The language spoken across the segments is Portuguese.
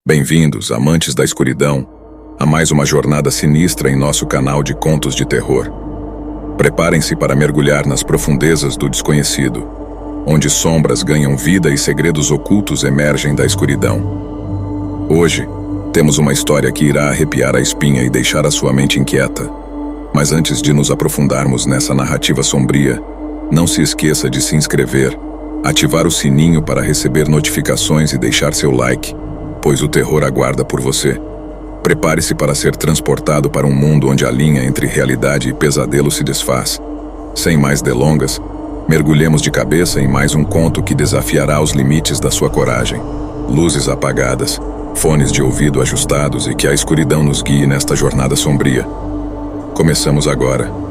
Bem-vindos, amantes da escuridão, a mais uma jornada sinistra em nosso canal de contos de terror. Preparem-se para mergulhar nas profundezas do desconhecido, onde sombras ganham vida e segredos ocultos emergem da escuridão. Hoje, temos uma história que irá arrepiar a espinha e deixar a sua mente inquieta. Mas antes de nos aprofundarmos nessa narrativa sombria, não se esqueça de se inscrever, ativar o sininho para receber notificações e deixar seu like, pois o terror aguarda por você. Prepare-se para ser transportado para um mundo onde a linha entre realidade e pesadelo se desfaz. Sem mais delongas, mergulhemos de cabeça em mais um conto que desafiará os limites da sua coragem. Luzes apagadas, fones de ouvido ajustados e que a escuridão nos guie nesta jornada sombria. Começamos agora.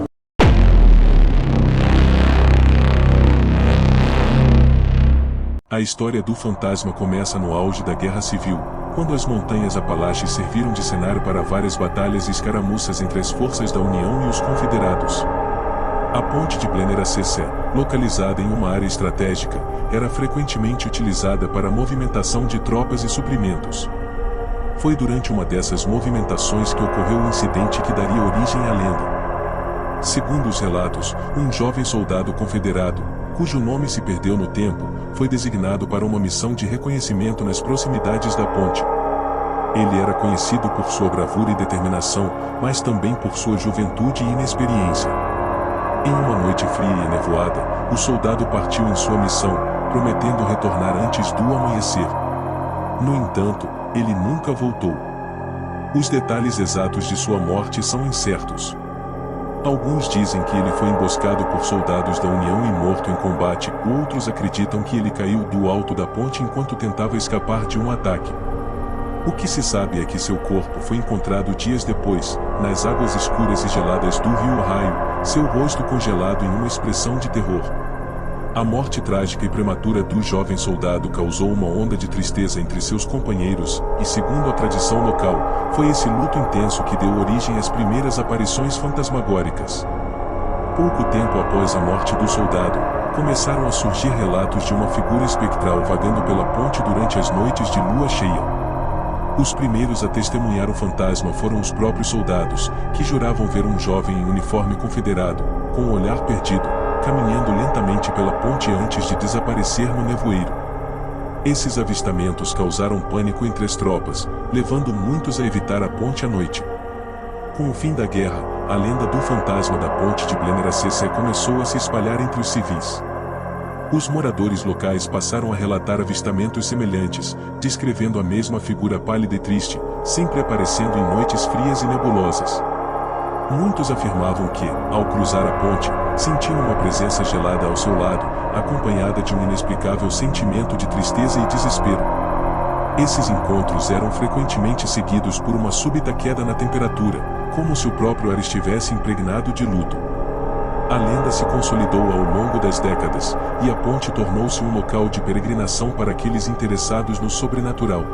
A história do fantasma começa no auge da Guerra Civil, quando as montanhas Apalaches serviram de cenário para várias batalhas e escaramuças entre as forças da União e os Confederados. A ponte de Blenheim-Assese, localizada em uma área estratégica, era frequentemente utilizada para a movimentação de tropas e suprimentos. Foi durante uma dessas movimentações que ocorreu o incidente que daria origem à lenda. Segundo os relatos, um jovem soldado confederado, cujo nome se perdeu no tempo, foi designado para uma missão de reconhecimento nas proximidades da ponte. Ele era conhecido por sua bravura e determinação, mas também por sua juventude e inexperiência. Em uma noite fria e nevoada, o soldado partiu em sua missão, prometendo retornar antes do amanhecer. No entanto, ele nunca voltou. Os detalhes exatos de sua morte são incertos. Alguns dizem que ele foi emboscado por soldados da União e morto em combate, outros acreditam que ele caiu do alto da ponte enquanto tentava escapar de um ataque. O que se sabe é que seu corpo foi encontrado dias depois, nas águas escuras e geladas do rio Ohio, seu rosto congelado em uma expressão de terror. A morte trágica e prematura do jovem soldado causou uma onda de tristeza entre seus companheiros, e segundo a tradição local, foi esse luto intenso que deu origem às primeiras aparições fantasmagóricas. Pouco tempo após a morte do soldado, começaram a surgir relatos de uma figura espectral vagando pela ponte durante as noites de lua cheia. Os primeiros a testemunhar o fantasma foram os próprios soldados, que juravam ver um jovem em uniforme confederado, com o olhar perdido, caminhando lentamente pela ponte antes de desaparecer no nevoeiro. Esses avistamentos causaram pânico entre as tropas, levando muitos a evitar a ponte à noite. Com o fim da guerra, a lenda do fantasma da ponte de Blenheim-Assese começou a se espalhar entre os civis. Os moradores locais passaram a relatar avistamentos semelhantes, descrevendo a mesma figura pálida e triste, sempre aparecendo em noites frias e nebulosas. Muitos afirmavam que, ao cruzar a ponte, sentiam uma presença gelada ao seu lado, acompanhada de um inexplicável sentimento de tristeza e desespero. Esses encontros eram frequentemente seguidos por uma súbita queda na temperatura, como se o próprio ar estivesse impregnado de luto. A lenda se consolidou ao longo das décadas, e a ponte tornou-se um local de peregrinação para aqueles interessados no sobrenatural.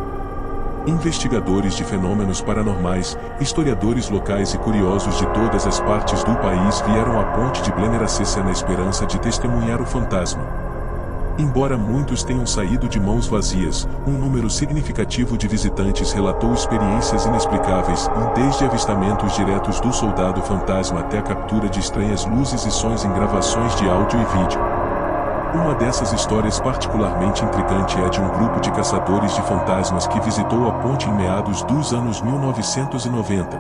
Investigadores de fenômenos paranormais, historiadores locais e curiosos de todas as partes do país vieram à ponte de Blenheim-Assese na esperança de testemunhar o fantasma. Embora muitos tenham saído de mãos vazias, um número significativo de visitantes relatou experiências inexplicáveis, desde avistamentos diretos do soldado fantasma até a captura de estranhas luzes e sons em gravações de áudio e vídeo. Uma dessas histórias particularmente intrigante é a de um grupo de caçadores de fantasmas que visitou a ponte em meados dos anos 1990.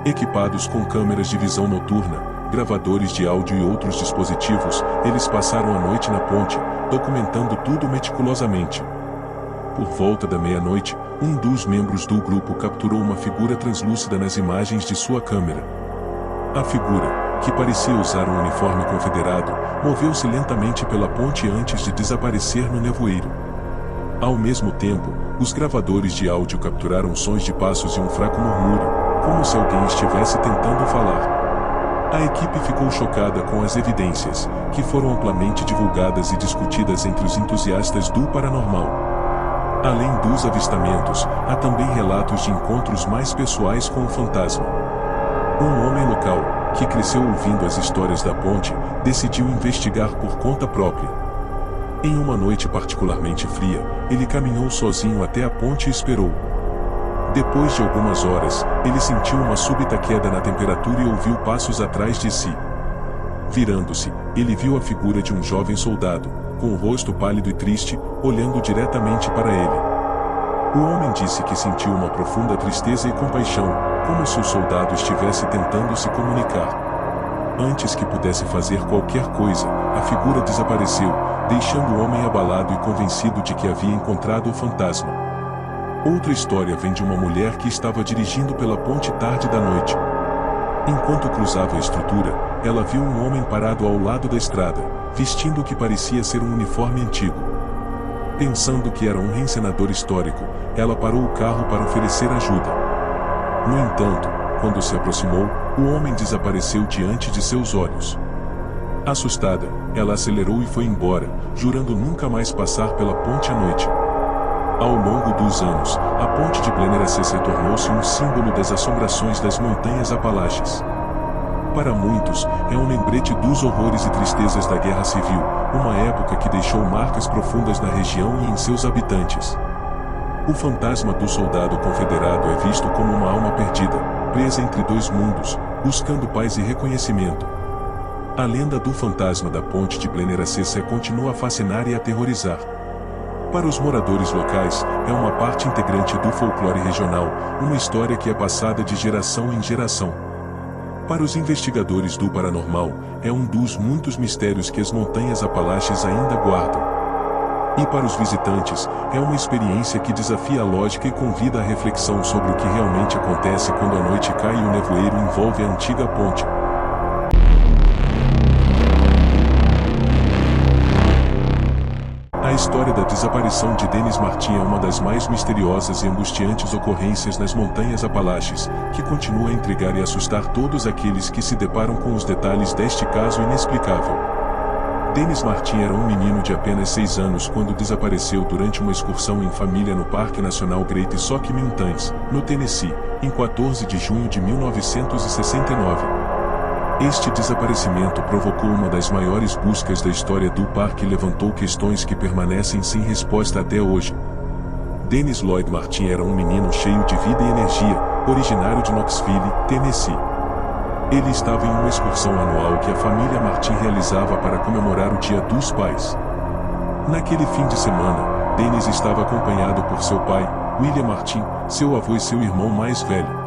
Equipados com câmeras de visão noturna, gravadores de áudio e outros dispositivos, eles passaram a noite na ponte, documentando tudo meticulosamente. Por volta da meia-noite, um dos membros do grupo capturou uma figura translúcida nas imagens de sua câmera. A figura, que parecia usar um uniforme confederado, moveu-se lentamente pela ponte antes de desaparecer no nevoeiro. Ao mesmo tempo, os gravadores de áudio capturaram sons de passos e um fraco murmúrio, como se alguém estivesse tentando falar. A equipe ficou chocada com as evidências, que foram amplamente divulgadas e discutidas entre os entusiastas do paranormal. Além dos avistamentos, há também relatos de encontros mais pessoais com o fantasma. Um homem local, que cresceu ouvindo as histórias da ponte, decidiu investigar por conta própria. Em uma noite particularmente fria, ele caminhou sozinho até a ponte e esperou, Depois de algumas horas, ele sentiu uma súbita queda na temperatura e ouviu passos atrás de si. Virando-se, ele viu a figura de um jovem soldado, com o rosto pálido e triste, olhando diretamente para ele. O homem disse que sentiu uma profunda tristeza e compaixão, como se o soldado estivesse tentando se comunicar. Antes que pudesse fazer qualquer coisa, a figura desapareceu, deixando o homem abalado e convencido de que havia encontrado o fantasma. Outra história vem de uma mulher que estava dirigindo pela ponte tarde da noite. Enquanto cruzava a estrutura, ela viu um homem parado ao lado da estrada, vestindo o que parecia ser um uniforme antigo. Pensando que era um reencenador histórico, ela parou o carro para oferecer ajuda. No entanto, quando se aproximou, o homem desapareceu diante de seus olhos. Assustada, ela acelerou e foi embora, jurando nunca mais passar pela ponte à noite. Ao longo dos anos, a ponte de Blennerhassett tornou-se um símbolo das assombrações das montanhas Apalaches. Para muitos, é um lembrete dos horrores e tristezas da Guerra Civil, uma época que deixou marcas profundas na região e em seus habitantes. O fantasma do soldado confederado é visto como uma alma perdida, presa entre dois mundos, buscando paz e reconhecimento. A lenda do fantasma da ponte de Blennerhassett continua a fascinar e aterrorizar. Para os moradores locais, é uma parte integrante do folclore regional, uma história que é passada de geração em geração. Para os investigadores do paranormal, é um dos muitos mistérios que as montanhas Apalaches ainda guardam. E para os visitantes, é uma experiência que desafia a lógica e convida à reflexão sobre o que realmente acontece quando a noite cai e o nevoeiro envolve a antiga ponte. A história da desaparição de Dennis Martin é uma das mais misteriosas e angustiantes ocorrências nas montanhas Apalaches, que continua a intrigar e assustar todos aqueles que se deparam com os detalhes deste caso inexplicável. Dennis Martin era um menino de apenas 6 anos quando desapareceu durante uma excursão em família no Parque Nacional Great Smoky Mountains, no Tennessee, em 14 de junho de 1969. Este desaparecimento provocou uma das maiores buscas da história do parque e levantou questões que permanecem sem resposta até hoje. Dennis Lloyd Martin era um menino cheio de vida e energia, originário de Knoxville, Tennessee. Ele estava em uma excursão anual que a família Martin realizava para comemorar o Dia dos Pais. Naquele fim de semana, Dennis estava acompanhado por seu pai, William Martin, seu avô e seu irmão mais velho.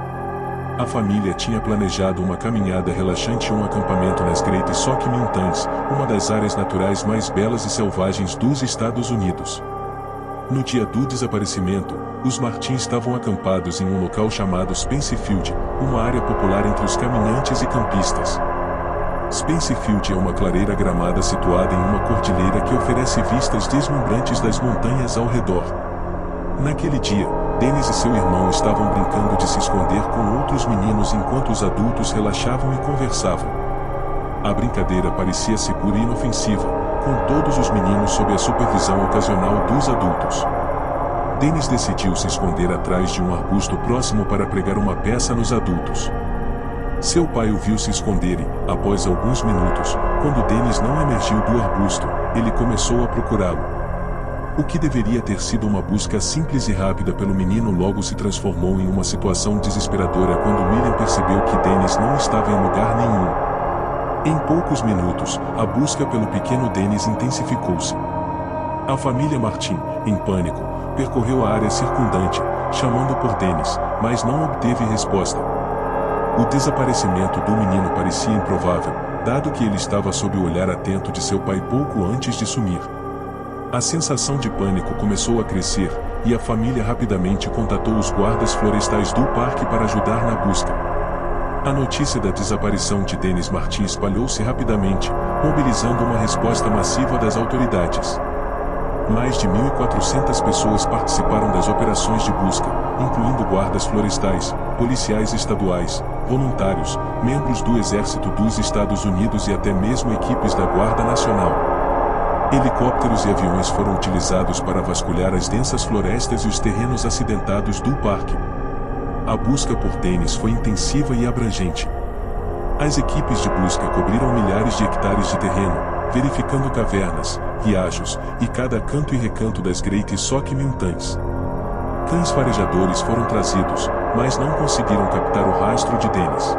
A família tinha planejado uma caminhada relaxante e um acampamento nas Great Smoky Mountains, uma das áreas naturais mais belas e selvagens dos Estados Unidos. No dia do desaparecimento, os Martins estavam acampados em um local chamado Spencefield, uma área popular entre os caminhantes e campistas. Spencefield é uma clareira gramada situada em uma cordilheira que oferece vistas deslumbrantes das montanhas ao redor. Naquele dia, Dennis e seu irmão estavam brincando de se esconder com outros meninos enquanto os adultos relaxavam e conversavam. A brincadeira parecia segura e inofensiva, com todos os meninos sob a supervisão ocasional dos adultos. Dennis decidiu se esconder atrás de um arbusto próximo para pregar uma peça nos adultos. Seu pai o viu se esconder e, após alguns minutos, quando Dennis não emergiu do arbusto, ele começou a procurá-lo. O que deveria ter sido uma busca simples e rápida pelo menino logo se transformou em uma situação desesperadora quando William percebeu que Dennis não estava em lugar nenhum. Em poucos minutos, a busca pelo pequeno Dennis intensificou-se. A família Martin, em pânico, percorreu a área circundante, chamando por Dennis, mas não obteve resposta. O desaparecimento do menino parecia improvável, dado que ele estava sob o olhar atento de seu pai pouco antes de sumir. A sensação de pânico começou a crescer, e a família rapidamente contatou os guardas florestais do parque para ajudar na busca. A notícia da desaparição de Dennis Martin espalhou-se rapidamente, mobilizando uma resposta massiva das autoridades. Mais de 1.400 pessoas participaram das operações de busca, incluindo guardas florestais, policiais estaduais, voluntários, membros do Exército dos Estados Unidos e até mesmo equipes da Guarda Nacional. Helicópteros e aviões foram utilizados para vasculhar as densas florestas e os terrenos acidentados do parque. A busca por Dennis foi intensiva e abrangente. As equipes de busca cobriram milhares de hectares de terreno, verificando cavernas, riachos e cada canto e recanto das Great Smoky Mountains. Cães farejadores foram trazidos, mas não conseguiram captar o rastro de Dennis.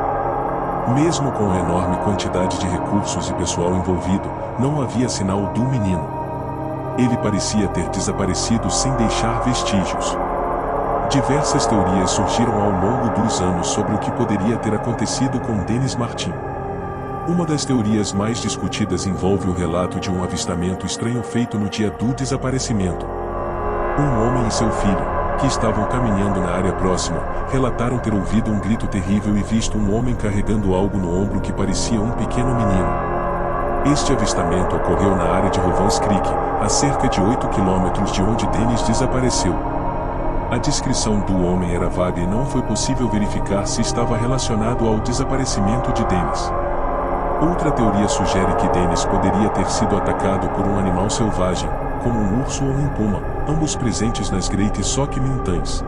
Mesmo com a enorme quantidade de recursos e pessoal envolvido, não havia sinal do menino. Ele parecia ter desaparecido sem deixar vestígios. Diversas teorias surgiram ao longo dos anos sobre o que poderia ter acontecido com Dennis Martin. Uma das teorias mais discutidas envolve o relato de um avistamento estranho feito no dia do desaparecimento. Um homem e seu filho, que estavam caminhando na área próxima, relataram ter ouvido um grito terrível e visto um homem carregando algo no ombro que parecia um pequeno menino. Este avistamento ocorreu na área de Rovans Creek, a cerca de 8 quilômetros de onde Dennis desapareceu. A descrição do homem era vaga e não foi possível verificar se estava relacionado ao desaparecimento de Dennis. Outra teoria sugere que Dennis poderia ter sido atacado por um animal selvagem, como um urso ou um puma, ambos presentes nas Great Sock Mountains.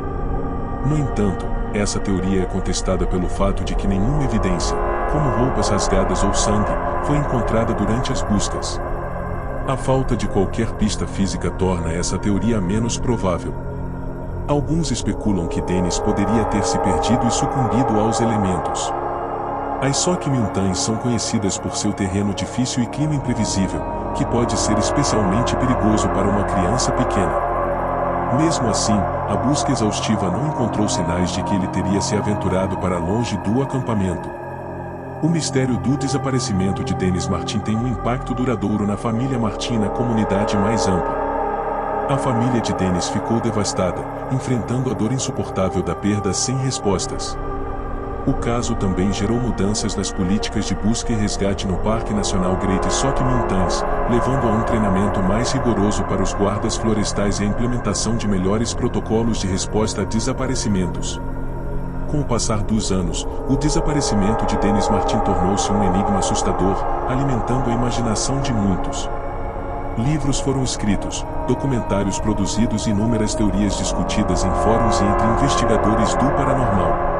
No entanto, essa teoria é contestada pelo fato de que nenhuma evidência, como roupas rasgadas ou sangue, foi encontrada durante as buscas. A falta de qualquer pista física torna essa teoria menos provável. Alguns especulam que Dennis poderia ter se perdido e sucumbido aos elementos. As Sock Mountains são conhecidas por seu terreno difícil e clima imprevisível, que pode ser especialmente perigoso para uma criança pequena. Mesmo assim, a busca exaustiva não encontrou sinais de que ele teria se aventurado para longe do acampamento. O mistério do desaparecimento de Dennis Martin tem um impacto duradouro na família Martin e na comunidade mais ampla. A família de Dennis ficou devastada, enfrentando a dor insuportável da perda sem respostas. O caso também gerou mudanças nas políticas de busca e resgate no Parque Nacional Great Sock Mountains, levando a um treinamento mais rigoroso para os guardas florestais e a implementação de melhores protocolos de resposta a desaparecimentos. Com o passar dos anos, o desaparecimento de Dennis Martin tornou-se um enigma assustador, alimentando a imaginação de muitos. Livros foram escritos, documentários produzidos e inúmeras teorias discutidas em fóruns e entre investigadores do paranormal.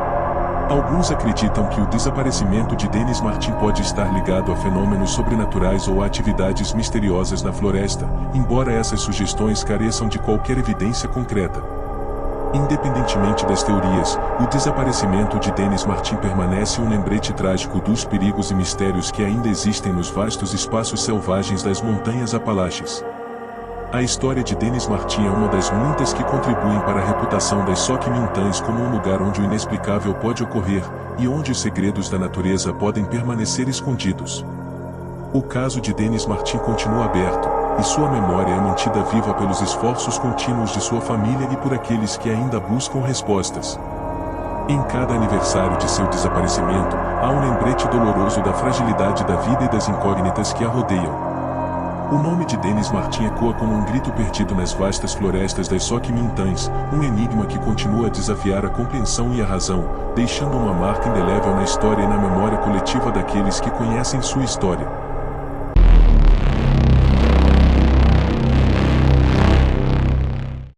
Alguns acreditam que o desaparecimento de Dennis Martin pode estar ligado a fenômenos sobrenaturais ou a atividades misteriosas na floresta, embora essas sugestões careçam de qualquer evidência concreta. Independentemente das teorias, o desaparecimento de Dennis Martin permanece um lembrete trágico dos perigos e mistérios que ainda existem nos vastos espaços selvagens das montanhas Apalaches. A história de Dennis Martin é uma das muitas que contribuem para a reputação das Sock Mountains como um lugar onde o inexplicável pode ocorrer, e onde os segredos da natureza podem permanecer escondidos. O caso de Dennis Martin continua aberto, e sua memória é mantida viva pelos esforços contínuos de sua família e por aqueles que ainda buscam respostas. Em cada aniversário de seu desaparecimento, há um lembrete doloroso da fragilidade da vida e das incógnitas que a rodeiam. O nome de Dennis Martin ecoa como um grito perdido nas vastas florestas das Sock Mountains, um enigma que continua a desafiar a compreensão e a razão, deixando uma marca indelével na história e na memória coletiva daqueles que conhecem sua história.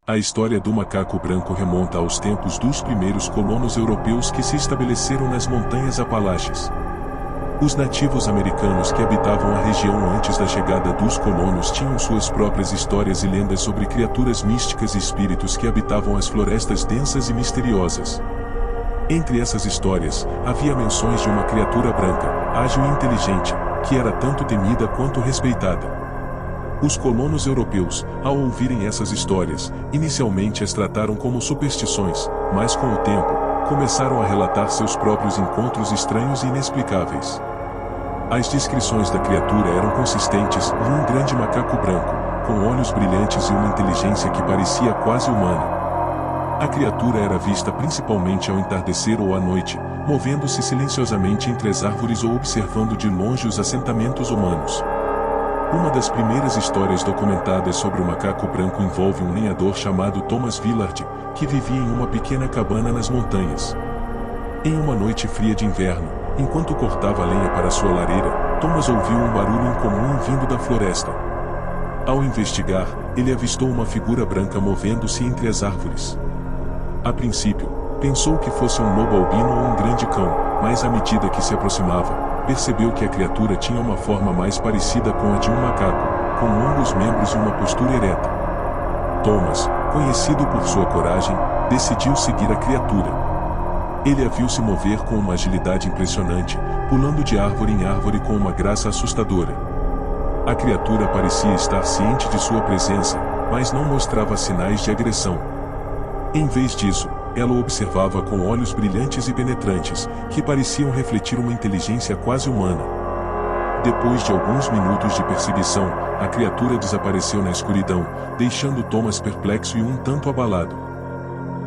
A história do macaco branco remonta aos tempos dos primeiros colonos europeus que se estabeleceram nas montanhas Apalaches. Os nativos americanos que habitavam a região antes da chegada dos colonos tinham suas próprias histórias e lendas sobre criaturas místicas e espíritos que habitavam as florestas densas e misteriosas. Entre essas histórias, havia menções de uma criatura branca, ágil e inteligente, que era tanto temida quanto respeitada. Os colonos europeus, ao ouvirem essas histórias, inicialmente as trataram como superstições, mas com o tempo, começaram a relatar seus próprios encontros estranhos e inexplicáveis. As descrições da criatura eram consistentes, um grande macaco branco, com olhos brilhantes e uma inteligência que parecia quase humana. A criatura era vista principalmente ao entardecer ou à noite, movendo-se silenciosamente entre as árvores ou observando de longe os assentamentos humanos. Uma das primeiras histórias documentadas sobre o macaco branco envolve um lenhador chamado Thomas Villard, que vivia em uma pequena cabana nas montanhas. Em uma noite fria de inverno, enquanto cortava lenha para sua lareira, Thomas ouviu um barulho incomum vindo da floresta. Ao investigar, ele avistou uma figura branca movendo-se entre as árvores. A princípio, pensou que fosse um lobo albino ou um grande cão, mas à medida que se aproximava, percebeu que a criatura tinha uma forma mais parecida com a de um macaco, com longos membros e uma postura ereta. Thomas, conhecido por sua coragem, decidiu seguir a criatura. Ele a viu se mover com uma agilidade impressionante, pulando de árvore em árvore com uma graça assustadora. A criatura parecia estar ciente de sua presença, mas não mostrava sinais de agressão. Em vez disso, ela o observava com olhos brilhantes e penetrantes, que pareciam refletir uma inteligência quase humana. Depois de alguns minutos de perseguição, a criatura desapareceu na escuridão, deixando Thomas perplexo e um tanto abalado.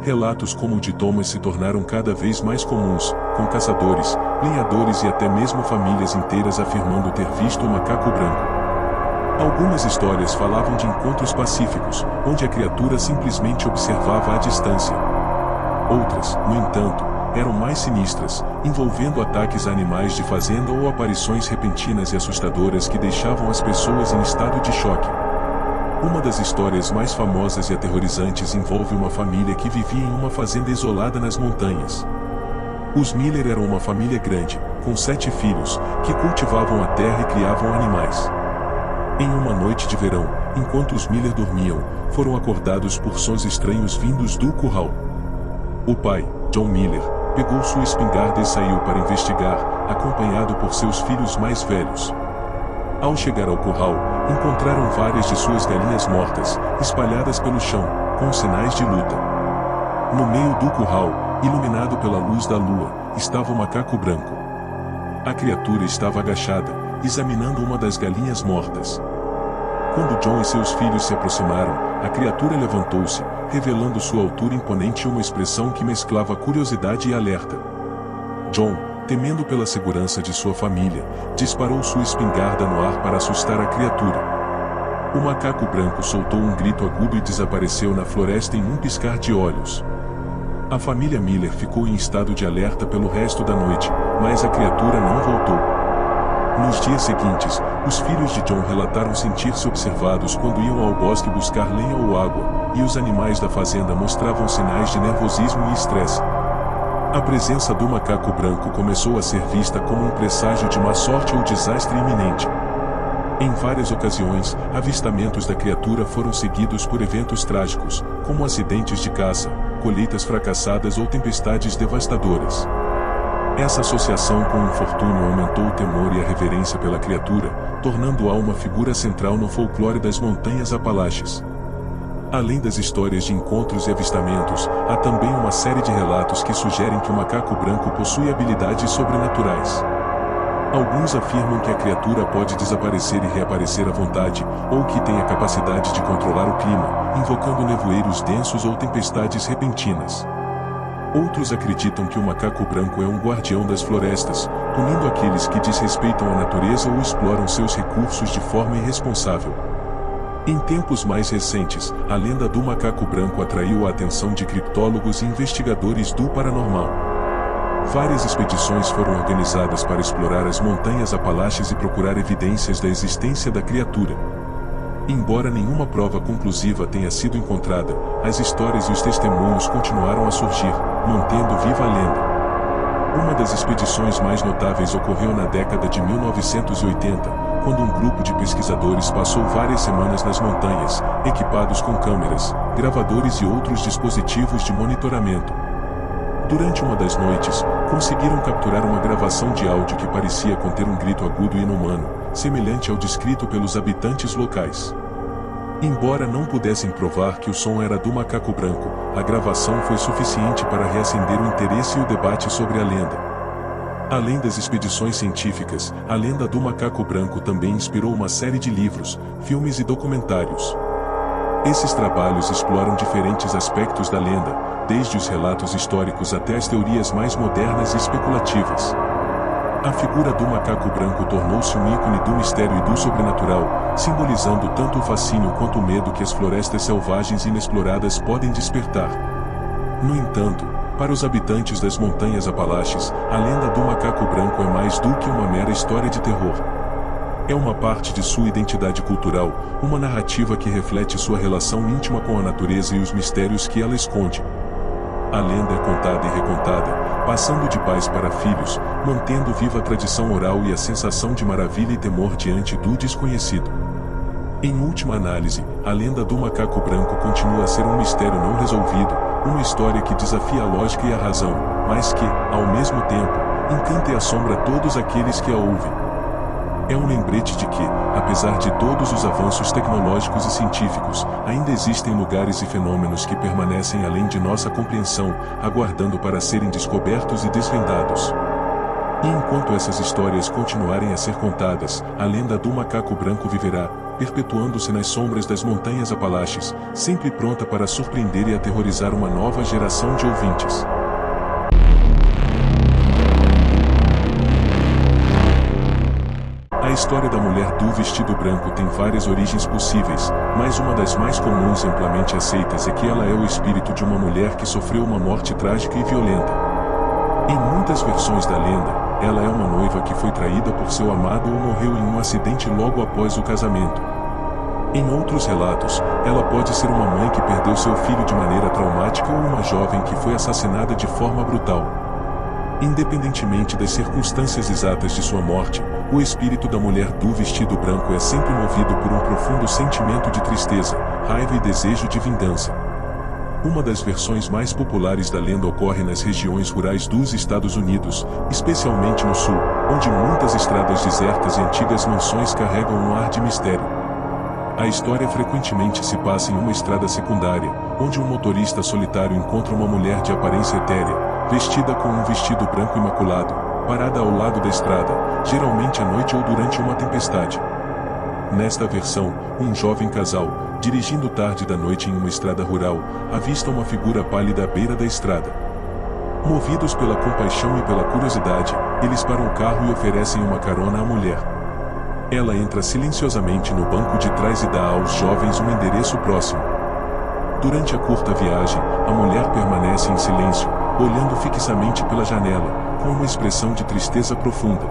Relatos como o de Thomas se tornaram cada vez mais comuns, com caçadores, lenhadores e até mesmo famílias inteiras afirmando ter visto o macaco branco. Algumas histórias falavam de encontros pacíficos, onde a criatura simplesmente observava à distância. Outras, no entanto, eram mais sinistras, envolvendo ataques a animais de fazenda ou aparições repentinas e assustadoras que deixavam as pessoas em estado de choque. Uma das histórias mais famosas e aterrorizantes envolve uma família que vivia em uma fazenda isolada nas montanhas. Os Miller eram uma família grande, com 7 filhos, que cultivavam a terra e criavam animais. Em uma noite de verão, enquanto os Miller dormiam, foram acordados por sons estranhos vindos do curral. O pai, John Miller, pegou sua espingarda e saiu para investigar, acompanhado por seus filhos mais velhos. Ao chegar ao curral, encontraram várias de suas galinhas mortas, espalhadas pelo chão, com sinais de luta. No meio do curral, iluminado pela luz da lua, estava o macaco branco. A criatura estava agachada, examinando uma das galinhas mortas. Quando John e seus filhos se aproximaram, a criatura levantou-se, revelando sua altura imponente e uma expressão que mesclava curiosidade e alerta. John, temendo pela segurança de sua família, disparou sua espingarda no ar para assustar a criatura. O macaco branco soltou um grito agudo e desapareceu na floresta em um piscar de olhos. A família Miller ficou em estado de alerta pelo resto da noite, mas a criatura não voltou. Nos dias seguintes, os filhos de John relataram sentir-se observados quando iam ao bosque buscar lenha ou água, e os animais da fazenda mostravam sinais de nervosismo e estresse. A presença do macaco branco começou a ser vista como um presságio de má sorte ou desastre iminente. Em várias ocasiões, avistamentos da criatura foram seguidos por eventos trágicos, como acidentes de caça, colheitas fracassadas ou tempestades devastadoras. Essa associação com o infortúnio aumentou o temor e a reverência pela criatura, tornando-a uma figura central no folclore das montanhas Apalaches. Além das histórias de encontros e avistamentos, há também uma série de relatos que sugerem que o macaco branco possui habilidades sobrenaturais. Alguns afirmam que a criatura pode desaparecer e reaparecer à vontade, ou que tem a capacidade de controlar o clima, invocando nevoeiros densos ou tempestades repentinas. Outros acreditam que o macaco branco é um guardião das florestas, punindo aqueles que desrespeitam a natureza ou exploram seus recursos de forma irresponsável. Em tempos mais recentes, a lenda do macaco branco atraiu a atenção de criptólogos e investigadores do paranormal. Várias expedições foram organizadas para explorar as montanhas Apalaches e procurar evidências da existência da criatura. Embora nenhuma prova conclusiva tenha sido encontrada, as histórias e os testemunhos continuaram a surgir, mantendo viva a lenda. Uma das expedições mais notáveis ocorreu na década de 1980, quando um grupo de pesquisadores passou várias semanas nas montanhas, equipados com câmeras, gravadores e outros dispositivos de monitoramento. Durante uma das noites, conseguiram capturar uma gravação de áudio que parecia conter um grito agudo e inumano, semelhante ao descrito pelos habitantes locais. Embora não pudessem provar que o som era do macaco branco, a gravação foi suficiente para reacender o interesse e o debate sobre a lenda. Além das expedições científicas, a lenda do macaco branco também inspirou uma série de livros, filmes e documentários. Esses trabalhos exploram diferentes aspectos da lenda, desde os relatos históricos até as teorias mais modernas e especulativas. A figura do macaco branco tornou-se um ícone do mistério e do sobrenatural, simbolizando tanto o fascínio quanto o medo que as florestas selvagens inexploradas podem despertar. No entanto, para os habitantes das montanhas Apalaches, a lenda do macaco branco é mais do que uma mera história de terror. É uma parte de sua identidade cultural, uma narrativa que reflete sua relação íntima com a natureza e os mistérios que ela esconde. A lenda é contada e recontada, passando de pais para filhos, mantendo viva a tradição oral e a sensação de maravilha e temor diante do desconhecido. Em última análise, a lenda do macaco branco continua a ser um mistério não resolvido, uma história que desafia a lógica e a razão, mas que, ao mesmo tempo, encanta e assombra todos aqueles que a ouvem. É um lembrete de que, apesar de todos os avanços tecnológicos e científicos, ainda existem lugares e fenômenos que permanecem além de nossa compreensão, aguardando para serem descobertos e desvendados. E enquanto essas histórias continuarem a ser contadas, a lenda do macaco branco viverá, perpetuando-se nas sombras das montanhas Apalaches, sempre pronta para surpreender e aterrorizar uma nova geração de ouvintes. A história da mulher do vestido branco tem várias origens possíveis, mas uma das mais comuns e amplamente aceitas é que ela é o espírito de uma mulher que sofreu uma morte trágica e violenta. Em muitas versões da lenda, ela é uma noiva que foi traída por seu amado ou morreu em um acidente logo após o casamento. Em outros relatos, ela pode ser uma mãe que perdeu seu filho de maneira traumática ou uma jovem que foi assassinada de forma brutal. Independentemente das circunstâncias exatas de sua morte, o espírito da mulher do vestido branco é sempre movido por um profundo sentimento de tristeza, raiva e desejo de vingança. Uma das versões mais populares da lenda ocorre nas regiões rurais dos Estados Unidos, especialmente no sul, onde muitas estradas desertas e antigas mansões carregam um ar de mistério. A história frequentemente se passa em uma estrada secundária, onde um motorista solitário encontra uma mulher de aparência etérea, vestida com um vestido branco imaculado, parada ao lado da estrada, geralmente à noite ou durante uma tempestade. Nesta versão, um jovem casal, dirigindo tarde da noite em uma estrada rural, avista uma figura pálida à beira da estrada. Movidos pela compaixão e pela curiosidade, eles param o carro e oferecem uma carona à mulher. Ela entra silenciosamente no banco de trás e dá aos jovens um endereço próximo. Durante a curta viagem, a mulher permanece em silêncio, olhando fixamente pela janela, com uma expressão de tristeza profunda.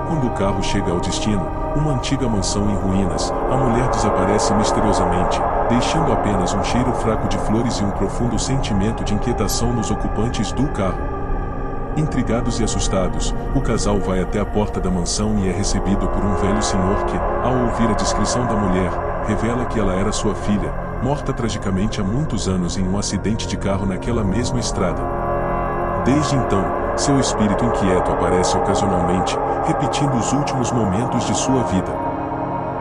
Quando o carro chega ao destino, uma antiga mansão em ruínas, a mulher desaparece misteriosamente, deixando apenas um cheiro fraco de flores e um profundo sentimento de inquietação nos ocupantes do carro. Intrigados e assustados, o casal vai até a porta da mansão e é recebido por um velho senhor que, ao ouvir a descrição da mulher, revela que ela era sua filha, morta tragicamente há muitos anos em um acidente de carro naquela mesma estrada. Desde então, seu espírito inquieto aparece ocasionalmente, repetindo os últimos momentos de sua vida.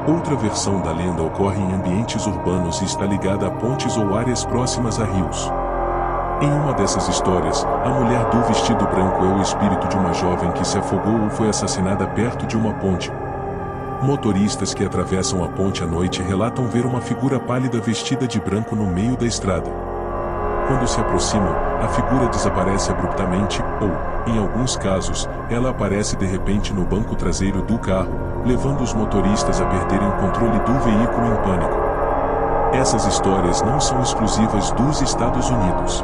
Outra versão da lenda ocorre em ambientes urbanos e está ligada a pontes ou áreas próximas a rios. Em uma dessas histórias, a mulher do vestido branco é o espírito de uma jovem que se afogou ou foi assassinada perto de uma ponte. Motoristas que atravessam a ponte à noite relatam ver uma figura pálida vestida de branco no meio da estrada. Quando se aproximam, a figura desaparece abruptamente ou, em alguns casos, ela aparece de repente no banco traseiro do carro, levando os motoristas a perderem o controle do veículo em pânico. Essas histórias não são exclusivas dos Estados Unidos.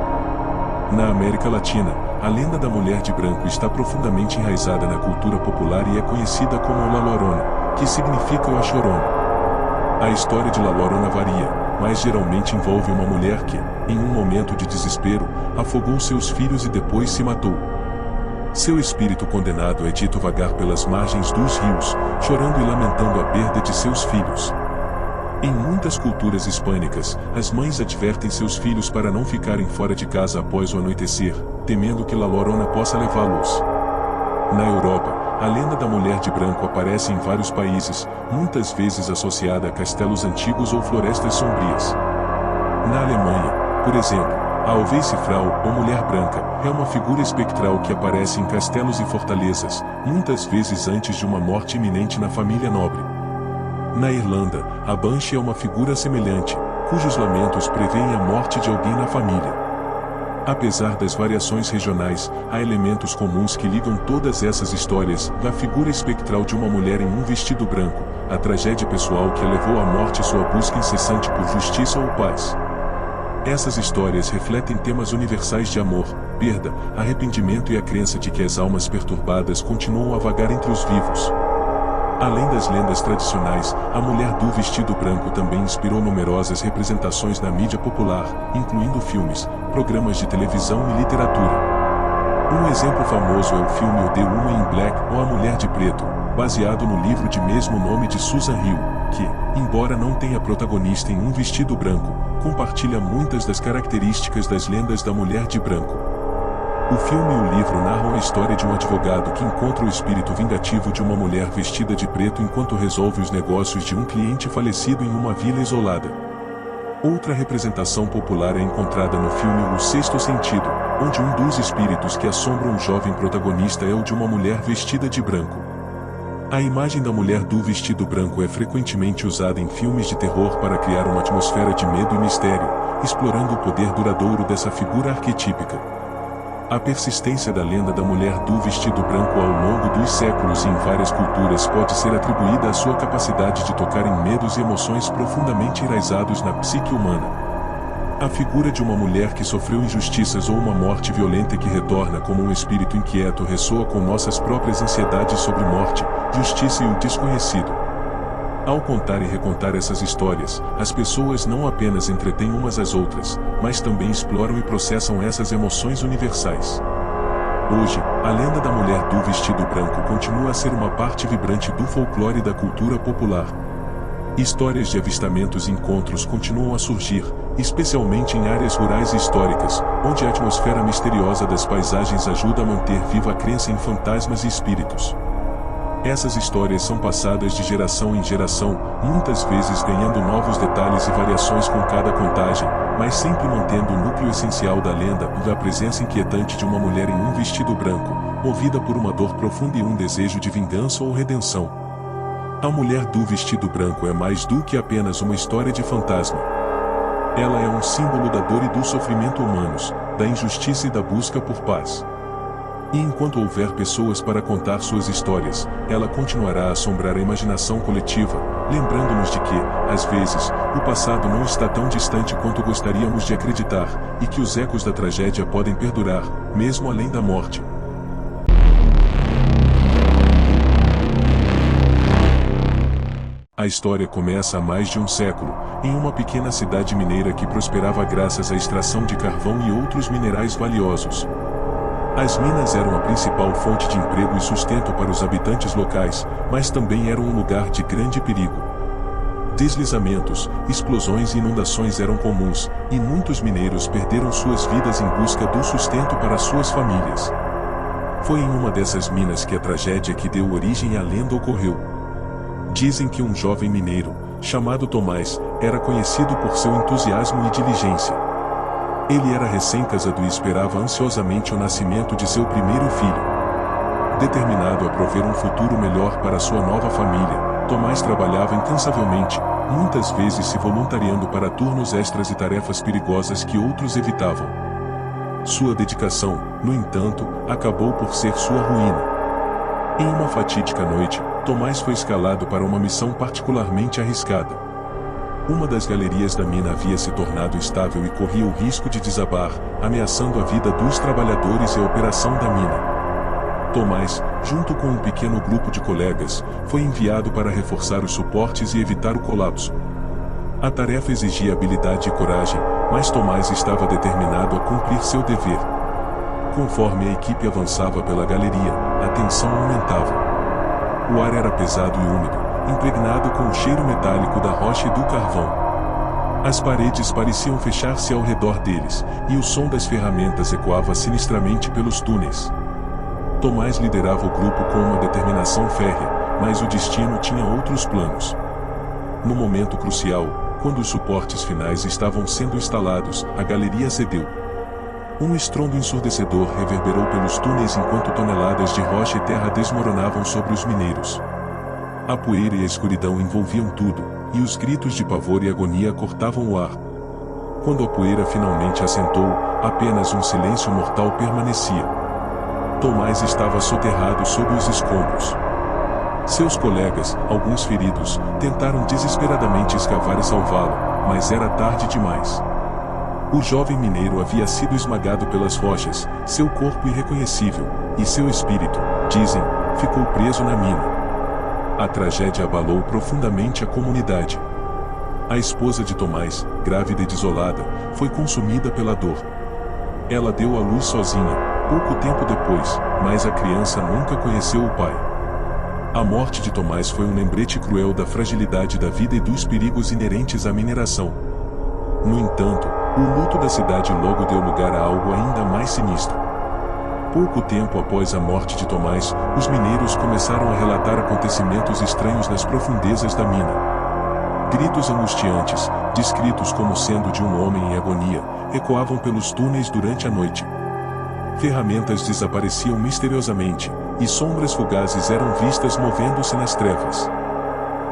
Na América Latina, a lenda da mulher de branco está profundamente enraizada na cultura popular e é conhecida como La Llorona, que significa a Chorona. A história de La Llorona varia, mas geralmente envolve uma mulher que, em um momento de desespero, afogou seus filhos e depois se matou. Seu espírito condenado é dito vagar pelas margens dos rios, chorando e lamentando a perda de seus filhos. Em muitas culturas hispânicas, as mães advertem seus filhos para não ficarem fora de casa após o anoitecer, temendo que La Llorona possa levá-los. Na Europa, a lenda da mulher de branco aparece em vários países, muitas vezes associada a castelos antigos ou florestas sombrias. Na Alemanha, por exemplo, a Alweissfrau, ou mulher branca, é uma figura espectral que aparece em castelos e fortalezas, muitas vezes antes de uma morte iminente na família nobre. Na Irlanda, a Banshee é uma figura semelhante, cujos lamentos prevêem a morte de alguém na família. Apesar das variações regionais, há elementos comuns que ligam todas essas histórias, da figura espectral de uma mulher em um vestido branco, a tragédia pessoal que a levou à morte e sua busca incessante por justiça ou paz. Essas histórias refletem temas universais de amor, perda, arrependimento e a crença de que as almas perturbadas continuam a vagar entre os vivos. Além das lendas tradicionais, a mulher do vestido branco também inspirou numerosas representações na mídia popular, incluindo filmes, programas de televisão e literatura. Um exemplo famoso é o filme The Woman in Black ou A Mulher de Preto, baseado no livro de mesmo nome de Susan Hill. que, embora não tenha protagonista em um vestido branco, compartilha muitas das características das lendas da mulher de branco. O filme e o livro narram a história de um advogado que encontra o espírito vingativo de uma mulher vestida de preto enquanto resolve os negócios de um cliente falecido em uma vila isolada. Outra representação popular é encontrada no filme O Sexto Sentido, onde um dos espíritos que assombram o jovem protagonista é o de uma mulher vestida de branco. A imagem da mulher do vestido branco é frequentemente usada em filmes de terror para criar uma atmosfera de medo e mistério, explorando o poder duradouro dessa figura arquetípica. A persistência da lenda da mulher do vestido branco ao longo dos séculos e em várias culturas pode ser atribuída à sua capacidade de tocar em medos e emoções profundamente enraizados na psique humana. A figura de uma mulher que sofreu injustiças ou uma morte violenta e que retorna como um espírito inquieto ressoa com nossas próprias ansiedades sobre morte, justiça e o desconhecido. Ao contar e recontar essas histórias, as pessoas não apenas entretêm umas às outras, mas também exploram e processam essas emoções universais. Hoje, a lenda da mulher do vestido branco continua a ser uma parte vibrante do folclore e da cultura popular. Histórias de avistamentos e encontros continuam a surgir, especialmente em áreas rurais e históricas, onde a atmosfera misteriosa das paisagens ajuda a manter viva a crença em fantasmas e espíritos. Essas histórias são passadas de geração em geração, muitas vezes ganhando novos detalhes e variações com cada contagem, mas sempre mantendo o núcleo essencial da lenda e da presença inquietante de uma mulher em um vestido branco, movida por uma dor profunda e um desejo de vingança ou redenção. A mulher do vestido branco é mais do que apenas uma história de fantasma. Ela é um símbolo da dor e do sofrimento humanos, da injustiça e da busca por paz. E enquanto houver pessoas para contar suas histórias, ela continuará a assombrar a imaginação coletiva, lembrando-nos de que, às vezes, o passado não está tão distante quanto gostaríamos de acreditar, e que os ecos da tragédia podem perdurar, mesmo além da morte. A história começa há mais de um século, em uma pequena cidade mineira que prosperava graças à extração de carvão e outros minerais valiosos. As minas eram a principal fonte de emprego e sustento para os habitantes locais, mas também eram um lugar de grande perigo. Deslizamentos, explosões e inundações eram comuns, e muitos mineiros perderam suas vidas em busca do sustento para suas famílias. Foi em uma dessas minas que a tragédia que deu origem à lenda ocorreu. Dizem que um jovem mineiro, chamado Tomás, era conhecido por seu entusiasmo e diligência. Ele era recém-casado e esperava ansiosamente o nascimento de seu primeiro filho. Determinado a prover um futuro melhor para sua nova família, Tomás trabalhava incansavelmente, muitas vezes se voluntariando para turnos extras e tarefas perigosas que outros evitavam. Sua dedicação, no entanto, acabou por ser sua ruína. Em uma fatídica noite, Tomás foi escalado para uma missão particularmente arriscada. Uma das galerias da mina havia se tornado instável e corria o risco de desabar, ameaçando a vida dos trabalhadores e a operação da mina. Tomás, junto com um pequeno grupo de colegas, foi enviado para reforçar os suportes e evitar o colapso. A tarefa exigia habilidade e coragem, mas Tomás estava determinado a cumprir seu dever. Conforme a equipe avançava pela galeria, a tensão aumentava. O ar era pesado e úmido, impregnado com o cheiro metálico da rocha e do carvão. As paredes pareciam fechar-se ao redor deles, e o som das ferramentas ecoava sinistramente pelos túneis. Tomás liderava o grupo com uma determinação férrea, mas o destino tinha outros planos. No momento crucial, quando os suportes finais estavam sendo instalados, a galeria cedeu. Um estrondo ensurdecedor reverberou pelos túneis enquanto toneladas de rocha e terra desmoronavam sobre os mineiros. A poeira e a escuridão envolviam tudo, e os gritos de pavor e agonia cortavam o ar. Quando a poeira finalmente assentou, apenas um silêncio mortal permanecia. Tomás estava soterrado sob os escombros. Seus colegas, alguns feridos, tentaram desesperadamente escavar e salvá-lo, mas era tarde demais. O jovem mineiro havia sido esmagado pelas rochas, seu corpo irreconhecível, e seu espírito, dizem, ficou preso na mina. A tragédia abalou profundamente a comunidade. A esposa de Tomás, grávida e desolada, foi consumida pela dor. Ela deu à luz sozinha, pouco tempo depois, mas a criança nunca conheceu o pai. A morte de Tomás foi um lembrete cruel da fragilidade da vida e dos perigos inerentes à mineração. No entanto, o luto da cidade logo deu lugar a algo ainda mais sinistro. Pouco tempo após a morte de Tomás, os mineiros começaram a relatar acontecimentos estranhos nas profundezas da mina. Gritos angustiantes, descritos como sendo de um homem em agonia, ecoavam pelos túneis durante a noite. Ferramentas desapareciam misteriosamente, e sombras fugazes eram vistas movendo-se nas trevas.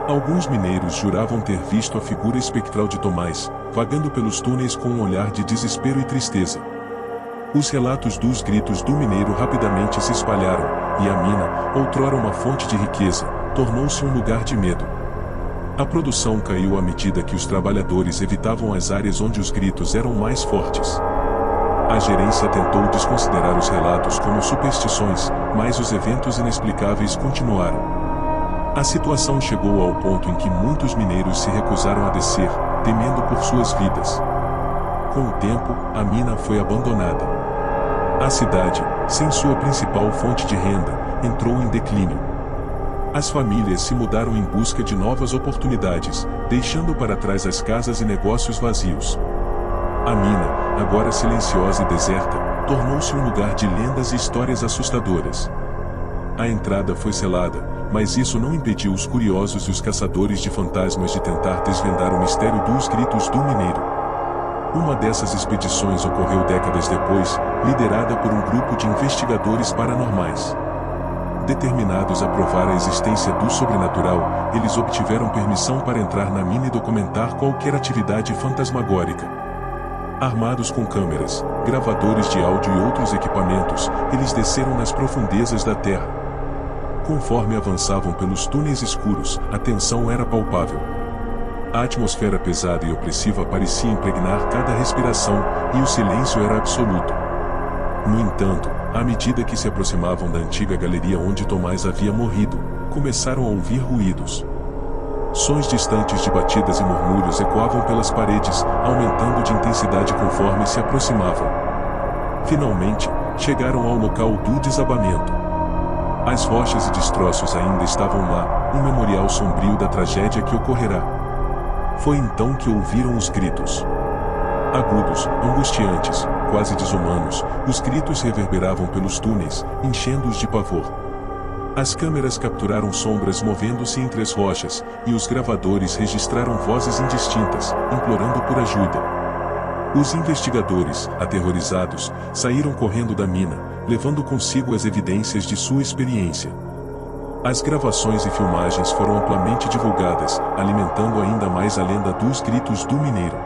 Alguns mineiros juravam ter visto a figura espectral de Tomás, vagando pelos túneis com um olhar de desespero e tristeza. Os relatos dos gritos do mineiro rapidamente se espalharam, e a mina, outrora uma fonte de riqueza, tornou-se um lugar de medo. A produção caiu à medida que os trabalhadores evitavam as áreas onde os gritos eram mais fortes. A gerência tentou desconsiderar os relatos como superstições, mas os eventos inexplicáveis continuaram. A situação chegou ao ponto em que muitos mineiros se recusaram a descer, temendo por suas vidas. Com o tempo, a mina foi abandonada. A cidade, sem sua principal fonte de renda, entrou em declínio. As famílias se mudaram em busca de novas oportunidades, deixando para trás as casas e negócios vazios. A mina, agora silenciosa e deserta, tornou-se um lugar de lendas e histórias assustadoras. A entrada foi selada, mas isso não impediu os curiosos e os caçadores de fantasmas de tentar desvendar o mistério dos gritos do mineiro. Uma dessas expedições ocorreu décadas depois, liderada por um grupo de investigadores paranormais. Determinados a provar a existência do sobrenatural, eles obtiveram permissão para entrar na mina e documentar qualquer atividade fantasmagórica. Armados com câmeras, gravadores de áudio e outros equipamentos, eles desceram nas profundezas da terra. Conforme avançavam pelos túneis escuros, a tensão era palpável. A atmosfera pesada e opressiva parecia impregnar cada respiração, e o silêncio era absoluto. No entanto, à medida que se aproximavam da antiga galeria onde Tomás havia morrido, começaram a ouvir ruídos. Sons distantes de batidas e murmúrios ecoavam pelas paredes, aumentando de intensidade conforme se aproximavam. Finalmente, chegaram ao local do desabamento. As rochas e destroços ainda estavam lá, um memorial sombrio da tragédia que ocorrerá. Foi então que ouviram os gritos. Agudos, angustiantes, quase desumanos, os gritos reverberavam pelos túneis, enchendo-os de pavor. As câmeras capturaram sombras movendo-se entre as rochas, e os gravadores registraram vozes indistintas, implorando por ajuda. Os investigadores, aterrorizados, saíram correndo da mina, levando consigo as evidências de sua experiência. As gravações e filmagens foram amplamente divulgadas, alimentando ainda mais a lenda dos gritos do mineiro.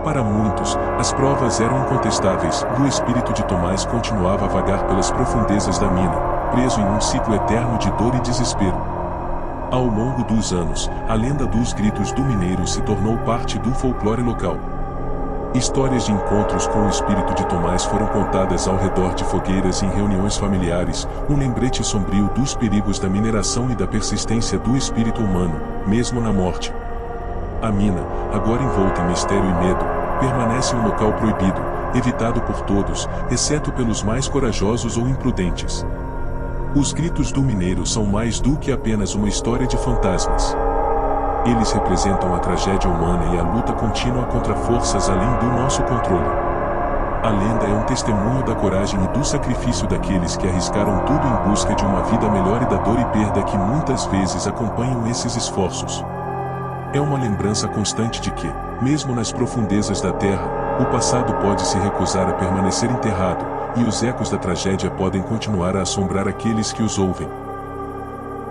Para muitos, as provas eram incontestáveis, e o espírito de Tomás continuava a vagar pelas profundezas da mina, preso em um ciclo eterno de dor e desespero. Ao longo dos anos, a lenda dos gritos do mineiro se tornou parte do folclore local. Histórias de encontros com o espírito de Tomás foram contadas ao redor de fogueiras e em reuniões familiares, um lembrete sombrio dos perigos da mineração e da persistência do espírito humano, mesmo na morte. A mina, agora envolta em mistério e medo, permanece um local proibido, evitado por todos, exceto pelos mais corajosos ou imprudentes. Os gritos do mineiro são mais do que apenas uma história de fantasmas. Eles representam a tragédia humana e a luta contínua contra forças além do nosso controle. A lenda é um testemunho da coragem e do sacrifício daqueles que arriscaram tudo em busca de uma vida melhor e da dor e perda que muitas vezes acompanham esses esforços. É uma lembrança constante de que, mesmo nas profundezas da terra, o passado pode se recusar a permanecer enterrado, e os ecos da tragédia podem continuar a assombrar aqueles que os ouvem.